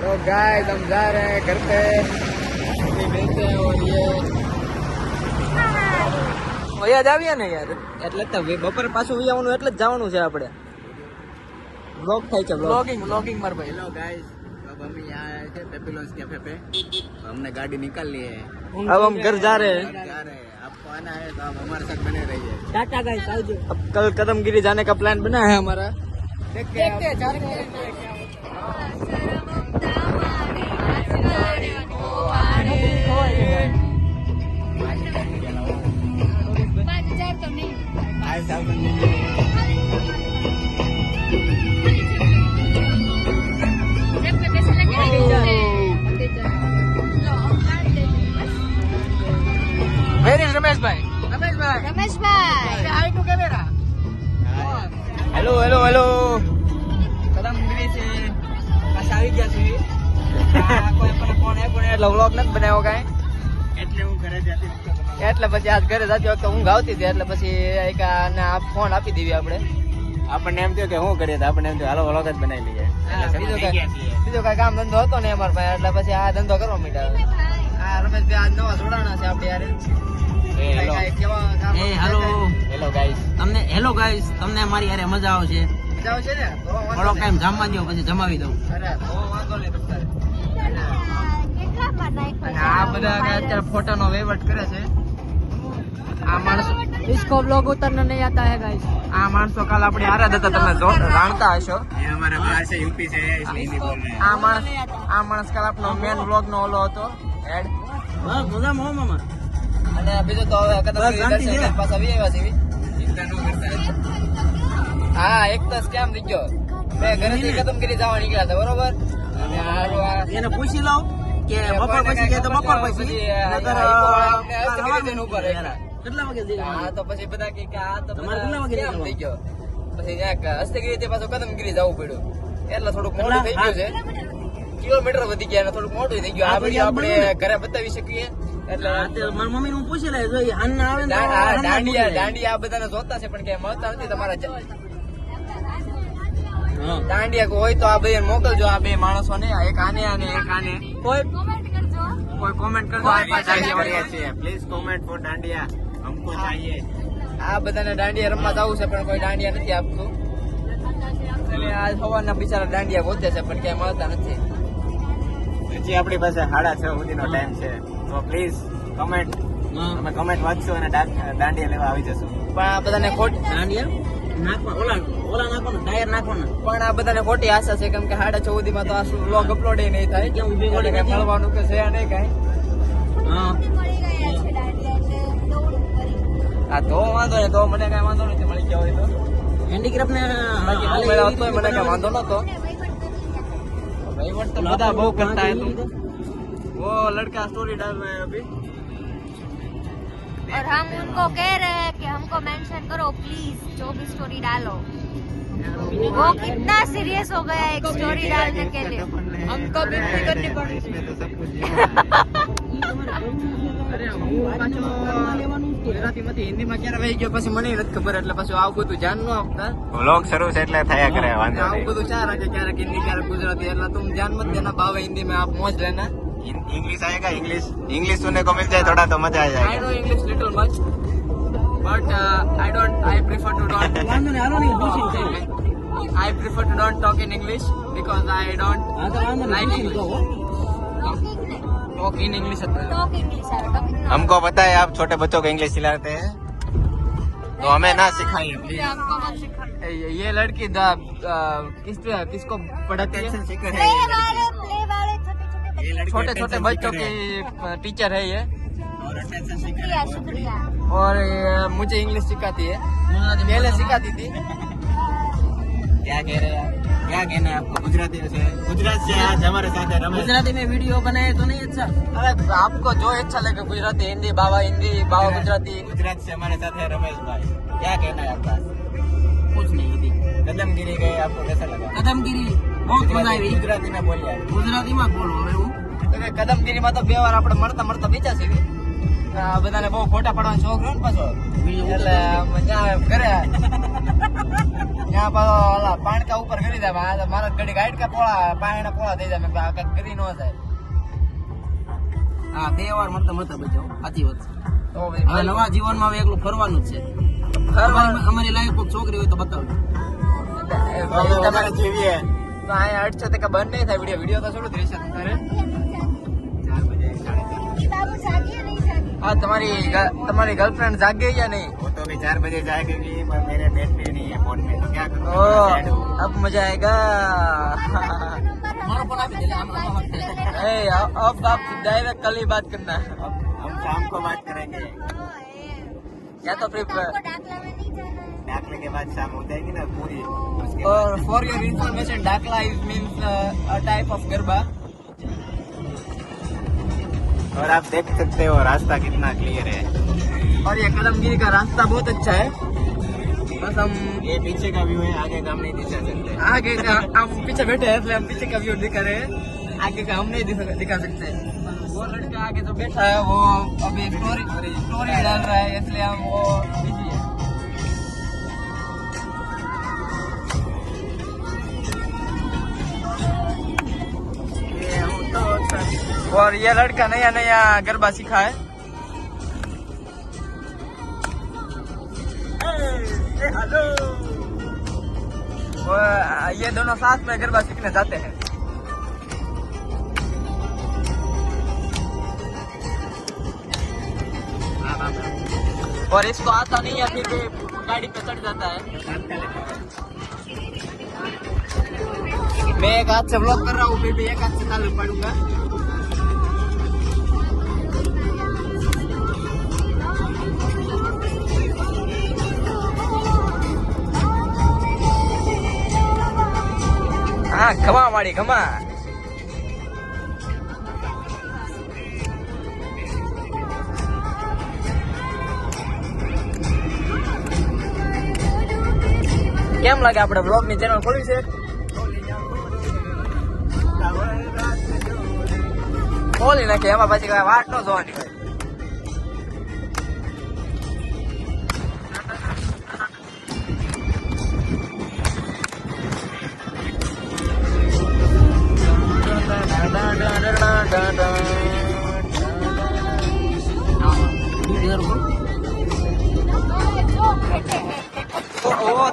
तो गाइस हम जा रहे हैं घर पे, मिलते हैं। और ये યાદ આવ્યા ને યાર, એટલે જ બપોરે પાછું આવવાનું, એટલે જ જવાનું છે આપણે. ब्लॉग થાય છે, ब्लॉगिंग मार भाई. हेलो गाइस, अब हम यहाँ आए थे पेपिलोस कैफे पे. हमने गाड़ी निकाल ली है, अब हम घर जा रहे हैं. आपको आना है तो आप हमारे साथ बने रहिए. टाटा गाइस, आवજો. अब कल कदमगिरी जाने का प्लान बना है हमारा. देखते हैं Where is Ramesh bhai? Ramesh ભાઈ Hi to camera. હેલો કદમગીરી છે, પાછા આવી ગયા છે. કોઈ પણ ફોન એટલે વ્લોગ નથી બનાવ્યો કાંઈ, એટલે હું ઘરે જતી વખતે એટલે પછી આજ ઘરે જતી વખતે ઊંઘ આવતી હતી, એટલે પછી એક આને આ ફોન આપી દેવી આપણે. આપણને એમ થયું કે શું કરીએ, તો આપણને એમ થયું હાલો વ્લોગ જ બનાવી લઈએ. બીજો કઈ કામ ધંધો હતો ને અમારા પાસે, એટલે પછી આ ધંધો કરવા માંડ્યા. હા રમેશભાઈ આજ નવા જોડાણા છે આપણે યાર. હેલો ગાઈસ, તમને અમારી યારે મજા આવશે. મજા આવશે ને? થોડો ટાઈમ જમવા દો, પછી જમાવી દઉં. અરે તો વાંધો નહીં તમારે. કેટલા નાખ્યો અને આ બધા અત્યારે ફોટોનો વહીવટ કરે છે. આ માણસો इसको व्लॉग उतरना नहीं आता है गाइस. આ માણસો કાલ આપણે આરાધ હતા, તમે જાણતા હશો. ये हमारा बाहर से यूपी से है, इसलिए हिंदी बोल रहे हैं. આ માણસ કાલ આપણો મેન બ્લોગ નો ઓલો હતો હેડ. બસ મજામાં હો મામા. અને બીજું તો હવે કદમગીરી દર્શન કરીને પાછા આવી આવ્યા છીએ. चिंता न करता. હા એક તો સ્કેમ થઈ ગયો. મેં ઘરેથી કદમગીરી જવા નીકળ્યા હતા, બરોબર. અને હારું આ એને પૂછી લઉં કે બપોર પછી કે તો બપોર પછી નકર ઉભા રહ્યા. કેટલા વાગે જઈએ? હા તો પછી બધા કે આ તો તમારે કેટલા વાગે સ્કેમ થઈ ગયો. પછી ત્યાં હસ્તગીરી પાછું કદમગીરી જવું પડ્યું, એટલે થોડુંક મોડું થઈ ગયું છે. કિલોમીટર વધી ગયા અને થોડુંક મોટું થઈ ગયું. આ બધું આપણે ઘરે બતાવી શકીએ. એટલે મારી મમ્મી હું પૂછી લઈશ, જો હાન આવે ને દાંડિયા આ બધાને જોતા છે, પણ ક્યાંય મળતા નથી. તમારા દાંડિયા હોય તો આ બે મોકલજો, આ બે માણસો ને, એક આને અને એક આને. કોઈ કોમેન્ટ કરજો. प्लीज कमेंट फॉर डांडिया, हमको चाहिए. આ બધાને દાંડિયા રમવા જવું છે, પણ કોઈ દાંડિયા નથી આપતું. એટલે આ સવારના બિચારા દાંડિયા ગોતે છે, પણ ક્યાંય મળતા નથી. હજી આપણી પાસે 6:30 સુધીનો ટાઈમ છે, તો પ્લીઝ કમેન્ટ, અમે કમેન્ટ વાંચશું અને દાંડિયા લેવા આવી જશું. પણ આ બધાને ખોટી ઓલા નાખો ને ટાયર નાખો ને. પણ આ બધાને ખોટી આશા છે, કેમ કે 14:30 માં તો આ વ્લોગ અપલોડ નહીં થાય. કેમ ઊભી ગોળી એટલે કાંઈ મળવાનું કે છે નહીં કાંઈ. હા મળી ગયા છે દાંડિયા, એટલે દોડું કરી. હા તો વાંધો નહીં, તો મને કાંઈ વાંધો નથી, મળી ગયા હોય તો. હેન્ડીક્રાફ્ટ ને બાકી હું મેળવતો હોય મને કાંઈ વાંધો નતો. વહીવટ તો બધા બહુ કરતા હે તું. वो लड़का स्टोरी डाल रहा है अभी. और हम उनको कह रहे हैं कि हमको मेंशन करो प्लीज, जो भी स्टोरी डालो. वो कितना सीरियस हो गया एक स्टोरी डालने के लिए. हमको भी करनी पड़ी. અરે હું પાછો ગુજરાતીમાંથી હિન્દીમાં ક્યારે વહી ગયો, પછી મને નથી ખબર, એટલે પછી આવું બધું ધ્યાન ન આપતા. व्लॉग शुरू से એટલે થયા કરે, વાંધો આવું નહીં. બધું ચાર રાખે, ક્યારેક હિન્દી ક્યારેક ગુજરાતી, એટલે तुम ध्यान मत देना, भाव हिंदी में आप मौज लेना. इंग्लिश आएगा, इंग्लिश सुनने को मिल जाए थोड़ा तो मजा आ I जाएगा. know English little much, but I prefer to don't. વાંધો નહીં, હાલો નહીં પૂછી I prefer to don't talk in English because I don't હા તો વાંધો like નહીં English. Talk in English. Talk English है, टॉकिंग ना. हमको पता है आप छोटे बच्चों को इंग्लिश सिखाते हैं, तो हमें ना सिखाइए प्लीज. ये लड़की किसको पढ़ाती है? प्ले वाले छोटे छोटे बच्चों की टीचर है ये, शुक्रिया शुक्रिया. और मुझे इंग्लिश सिखाती है. पहले सिखाती थी. क्या कह रहे हैं आप? क्या कहना है आपको? गुजराती से, गुजरात से आज हमारे साथ है रमेश. गुजराती में वीडियो बनाए तो नहीं अच्छा? अरे आपको जो अच्छा लगे, गुजराती, हिंदी, बाबा गुजराती. गुजरात से हमारे साथ है रमेश भाई. क्या कहना है आपका? कुछ नहीं होती. कदमगिरी गए, आपको कैसा लगा? કદમગીરી બહુ મજા આવી. गुजराती में बोलिए. ગુજરાતીમાં જ બોલું હવે હું. કદમગીરીમાં તો 2 વાર આપણે મળતા બીજા છે. આ બધાને બહુ ફોટા પાડવાનો શોખ રહ્યો ને પાછો એટલે ત્યાં ઘરે ત્યાં પાછો ઓલા પાણકા ઉપર કરી દે મારા ઘડી ગાઈડ કે પોળા પાણી પોળા થઈ જાય મેં કીધું આ કંઈક કરી ન જાય હા 2 વાર મતલબ બચ્યો સાચી વાત તો હવે નવા જીવનમાં હવે એકલું ફરવાનું જ છે અમારી લાઈફ કોઈ છોકરી હોય તો બતાવજો તમારે જીવીએ તો અહીંયા 8% બંધ નહીં થાય વિડીયો તો થોડું રહેશે તમારે हाँ तुम्हारी गर्लफ्रेंड जाग गई या नहीं? वो तो अभी 4 बजे जाएगी पर मेरे बैटरी नहीं है फोन में तो क्या करूं अब मजा आएगा अब आप डायरेक्ट कल ही बात करना है अब हम शाम को बात करेंगे या तो फिर डाकले के बाद शाम हो जाएगी ना पूरी उसके और for your information Dakla is means a type of garba और आप देख सकते हो रास्ता कितना क्लियर है और ये कदमगिरी का रास्ता बहुत अच्छा है बस हम ये पीछे का व्यू है आगे का हम नहीं दिखा सकते आगे का हम पीछे बैठे हैं इसलिए हम पीछे का व्यू दिखा रहे हैं आगे का हम नहीं दिखा सकते वो लड़का आगे जो बैठा है वो अभी स्टोरी डाल रहा है इसलिए हम वो बिजी है और ये लड़का नया नया गरबा सीखा है हेलो ये दोनों साथ में गरबा सीखने जाते हैं और इसको आता नहीं है फिर भी गाड़ी पे चढ़ जाता है मैं एक हाथ से व्लॉग कर रहा हूँ फिर भी एक हाथ से ताल पड़ूंगा हाँ खमा माड़ी खमा કેમ લાગે આપણે બ્લોગ ની ચેનલ ખોલી છે ખોલી નાખે એમાં પછી કઈ વાત ન જોવાની હોય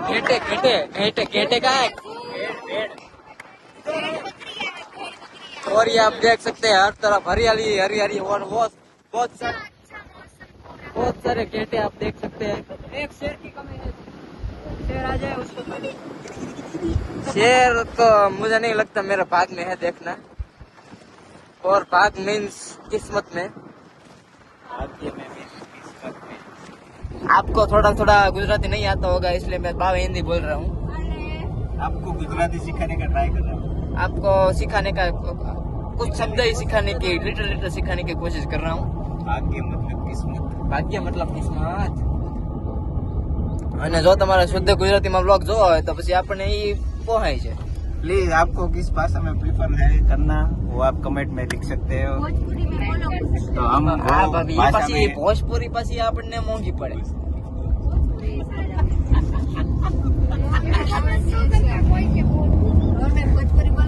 घेटे घेटे घेटे घेटे का है और ये आप देख सकते हैं हर तरफ हरियाली हरियाली और बहुत सारे घेटे आप देख सकते हैं एक शेर की कमी है शेर आ जाए उसको शेर तो मुझे नहीं लगता मेरे भाग में है देखना और भाग मीन्स किस्मत में आपको थोड़ा थोड़ा गुजराती नहीं आता होगा इसलिए मैं भाव हिंदी बोल रहा हूँ आपको गुजराती सिखाने का ट्राई कर रहा हूँ आपको सिखाने का कुछ शब्द ही सिखाने की लिटल सिखाने की कोशिश कर रहा हूँ भाग्य मतलब किस्मत ભાગ્ય મતલબ કિસ્મત અને જો તમારે શુદ્ધ ગુજરાતીમાં બ્લોગ જોવો હોય તો પછી આપણને ઈ પોહાય છે प्लीज आपको किस भाषा में प्रीफर है करना वो आप कमेंट में लिख सकते हो तो हम હા वो ભાભી ઈ भाषा પછી में ભોજપુરી પછી આપણને મોંઘી પડે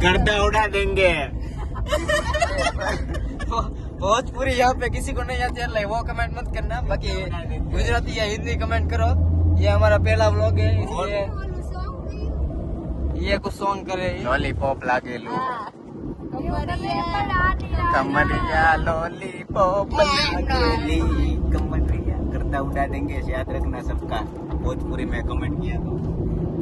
गर्दा उड़ा देंगे भोजपुरी यहाँ पे किसी को नहीं आती है वो कमेंट मत करना बाकी गुजराती या हिंदी कमेंट करो ये हमारा पहला व्लॉग है इसलिए ये कुछ सॉन्ग करे लॉलीपॉप लागेलू कमरिया लॉलीपॉप लागेली कमरिया गर्दा उड़ा देंगे याद रखना सबका भोजपुरी में कमेंट किया तो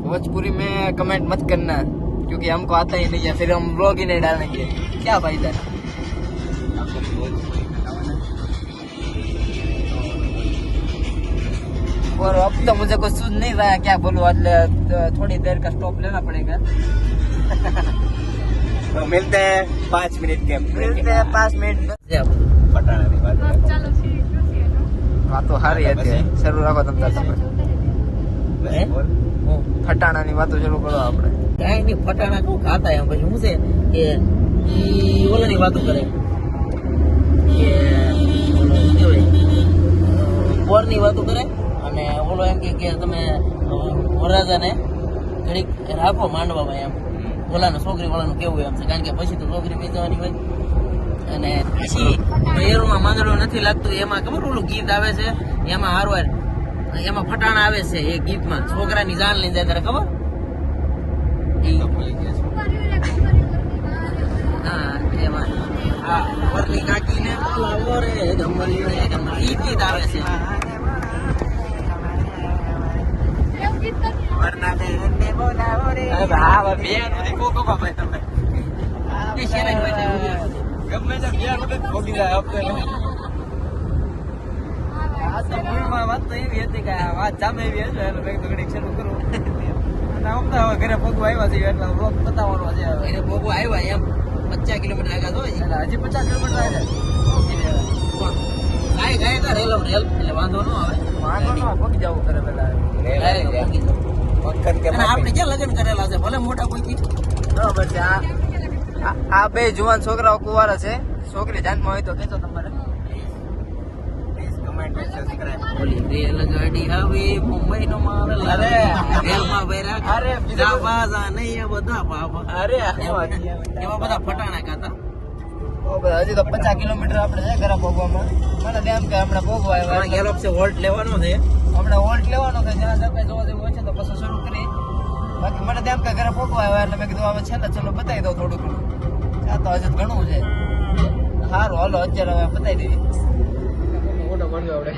भोजपुरी में कमेंट मत करना क्योंकि हमको आता ही नहीं है फिर हम व्लॉग ही नहीं डालेंगे क्या फायदा है और अब तो मुझे कुछ सुन नहीं रहा है क्या बोलूं थोड़ी देर का स्टॉप लेना पड़ेगा तो मिलते हैं 5 मिनट के मिलते हैं 5 मिनट पटाना की बात વાતો સારી હતી શરૂ રાખો તમે ફટાણાની વાતો શરૂ કરો આપણે કાંઈ નહીં ફટાણા શું ખાતા એમ પછી શું છે કે ઈ ઓલાની વાતો કરે કે ઓલો શું કહેવાય બોરની વાતો કરે અને ઓલો એમ કે તમે વરરાજાને ઘડીક રાખો માંડવામાં એમ ઓલાનું છોકરી વાળાનું કેવું એમ છે કારણ કે પછી તો છોકરી વેચવાની હોય અને પછી એરમાં માંદડો નથી લાગતો એમાં ખબર ઓલું ગીત આવે છે એમાં હારવાર એમાં ફટાણ આવે છે એ ગીતમાં છોકરાની જાન લઈને જાય ત્યારે ખબર હા એમાં હા વરની કાકીને બોલાવો રે ગમલીને ગમલી ઈ ગીત આવે છે એ શેરાઈ હોય છે ગમે તે ગયા વખત ભોગી જાય આપણે આ તો મૂળમાં વાત તો એવી હતી કે આ વાત જામે એવી હતી એટલે મેં કીધું ઘડીક શરૂ કરું અને આમ તો હવે ઘરે ભોગવા આવ્યા છે એટલે વ્લોગ બતાવવાનો છે હવે એને ભોગવા આવ્યા એમ 50 કિલોમીટર આગળ હોય એટલે હજી 50 કિલોમીટર આવે ગાય ગાય કા રેલ એટલે વાંધો ન આવે વાંધો ન ભોગી જવું કરે પેલા Direct ભોગી જવું. વખત કે અને આપણે ક્યાં લગ્ન કરેલા છે ભલે મોટા કોઈ થી બરાબર છે આ બે જુવાન છોકરાઓ કુંવારા છે છોકરી જાનમાં હોય તો કેજો તમારે પ્લીઝ કમેન્ટ અને સબસ્ક્રાઇબ ઓલી રેલ ગાડી આવી મુંબઈ નો માલ અરે. રેલમાં બેરા અરે, બીજું જાવાજા નહીં આ બધા બાબા અરે એવા બધા ફટાણા ગાતા હજી તો 50 કિલોમીટર આપણે છે ઘરે ભોગવામાં મને તો એમ કે હમણાં ભોગવા આવ્યા પણ ગેલોક્સી વોલ્ટ લેવાનો છે હમણાં વોલ્ટ લેવાનો કે જ્યાં આપણે જોવા જેવું હોય છે તો પછી શરૂ કરી બાકી મને તો એમ કે ઘરે ભોગવા આવ્યા એટલે મેં કીધું હવે છેલ્લે ચલો બતાવી દઉં થોડું ઘણું આ તો હજી તો ઘણું છે સારું હાલો અત્યારે હવે બતાવી દેવી મોટો પડ્યો આપણે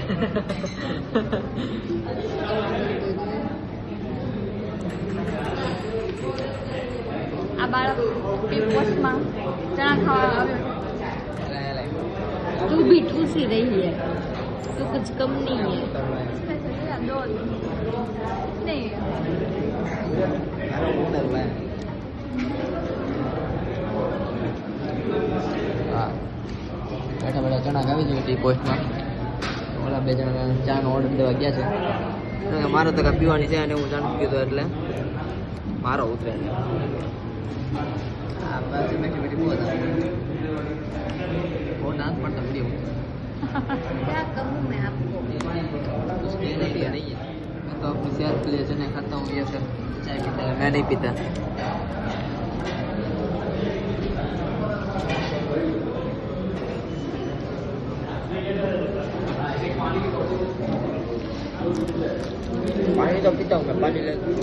આ બાળક પોસ્ટમાં ચણા ખાવા આવ્યો तू भी ठूस ही रही है तू कुछ कम नहीं है नहीं હા બેઠા બેઠા ચણા ખાવી જોઈએ ટી પોસ્ટમાં ઓલા બે જણા ચાનો ઓર્ડર દેવા ગયા છે કારણ કે મારે તો કાંઈ પીવાની છે અને હું ચાનું પીધો એટલે મારો ઉતરે છે આ પાસે બેઠી બેઠી બહુ હતા બહુ નાન પડતા પડી હું क्या कहूँ मैं आपको उसके नहीं लिया नहीं है मैं तो अपनी सेहत के लिए चने खाता हूँ ये सब चाय पीता है मैं नहीं पीता पानी तो पीता हूँ मैं पानी ले